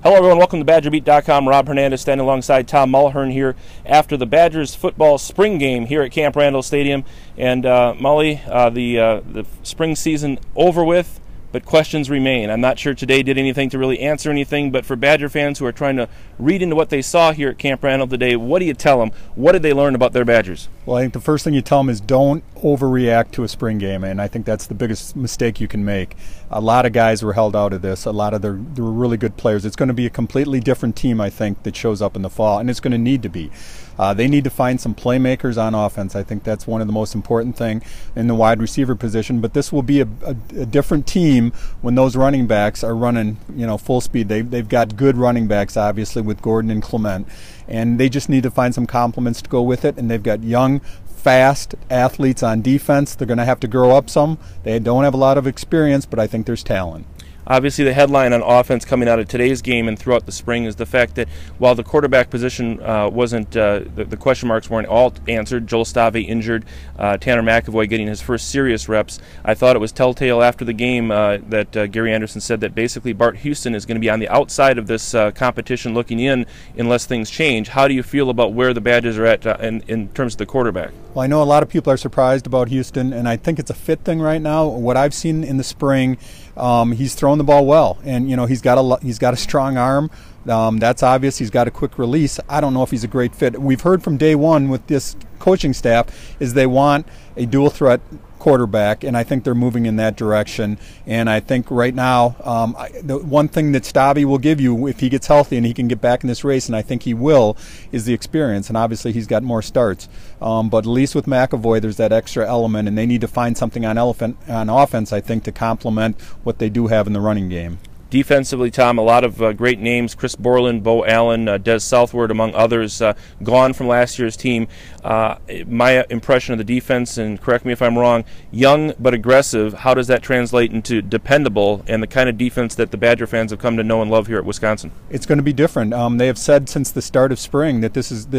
Hello everyone, welcome to BadgerBeat.com. Rob Hernandez standing alongside Tom Mulhern here after the Badgers football spring game here at Camp Randall Stadium. And Mully, the spring season over with, but questions remain. I'm not sure today did anything to really answer anything, but for Badger fans who are trying to read into what they saw here at Camp Randall today, what do you tell them? What did they learn about their Badgers? Well, I think the first thing you tell them is don't overreact to a spring game, and I think that's the biggest mistake you can make. A lot of guys were held out of this. A lot of they were really good players. It's going to be a completely different team, I think, that shows up in the fall, and it's going to need to be. They need to find some playmakers on offense. I think that's one of the most important thing in the wide receiver position. But this will be a different team when those running backs are running, full speed. They've got good running backs, obviously, with Gordon and Clement, and they just need to find some complements to go with it. And they've got young, fast athletes on defense. They're going to have to grow up some. They don't have a lot of experience, but I think there's talent. Obviously, the headline on offense coming out of today's game and throughout the spring is the fact that while the quarterback position wasn't, the question marks weren't all answered, Joel Stave injured, Tanner McAvoy getting his first serious reps, I thought it was telltale after the game that Gary Anderson said that basically Bart Houston is going to be on the outside of this competition looking in unless things change. How do you feel about where the Badgers are at in terms of the quarterback? Well, I know a lot of people are surprised about Houston, and I think it's a fit thing right now. What I've seen in the spring, he's thrown the ball well, and he's got a strong arm. That's obvious. He's got a quick release. I don't know if he's a great fit. We've heard from day one with this coaching staff is they want a dual threat quarterback, and I think they're moving in that direction. And I think right now, the one thing that Stave will give you if he gets healthy and he can get back in this race, and I think he will, is the experience. And obviously he's got more starts. But at least with McAvoy, there's that extra element, and they need to find something on offense, I think, to complement what they do have in the running game. Defensively, Tom, a lot of great names, Chris Borland, Bo Allen, Des Southward, among others, gone from last year's team. My impression of the defense, and correct me if I'm wrong, young but aggressive, how does that translate into dependable and the kind of defense that the Badger fans have come to know and love here at Wisconsin? It's going to be different. They have said since the start of spring that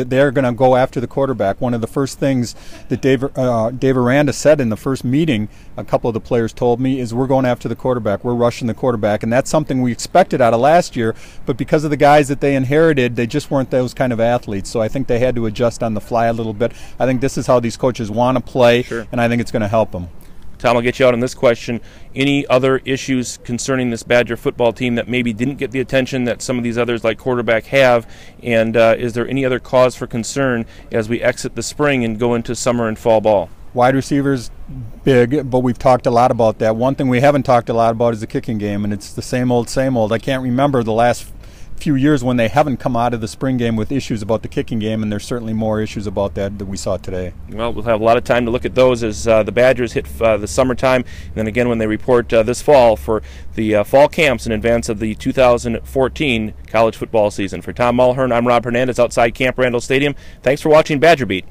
they're going to go after the quarterback. One of the first things that Dave Aranda said in the first meeting, a couple of the players told me, is we're going after the quarterback. We're rushing the quarterback, and that's something we expected out of last year, but because of the guys that they inherited, they just weren't those kind of athletes. So I think they had to adjust on the fly a little bit. I think this is how these coaches want to play, sure, and I think it's going to help them. Tom, I'll get you out on this question. Any other issues concerning this Badger football team that maybe didn't get the attention that some of these others like quarterback have? And is there any other cause for concern as we exit the spring and go into summer and fall ball? Wide receivers, big, but we've talked a lot about that. One thing we haven't talked a lot about is the kicking game, and it's the same old, same old. I can't remember the last few years when they haven't come out of the spring game with issues about the kicking game, and there's certainly more issues about that we saw today. Well, we'll have a lot of time to look at those as the Badgers hit the summertime, and then again when they report this fall for the fall camps in advance of the 2014 college football season. For Tom Mulhern, I'm Rob Hernandez outside Camp Randall Stadium. Thanks for watching Badger Beat.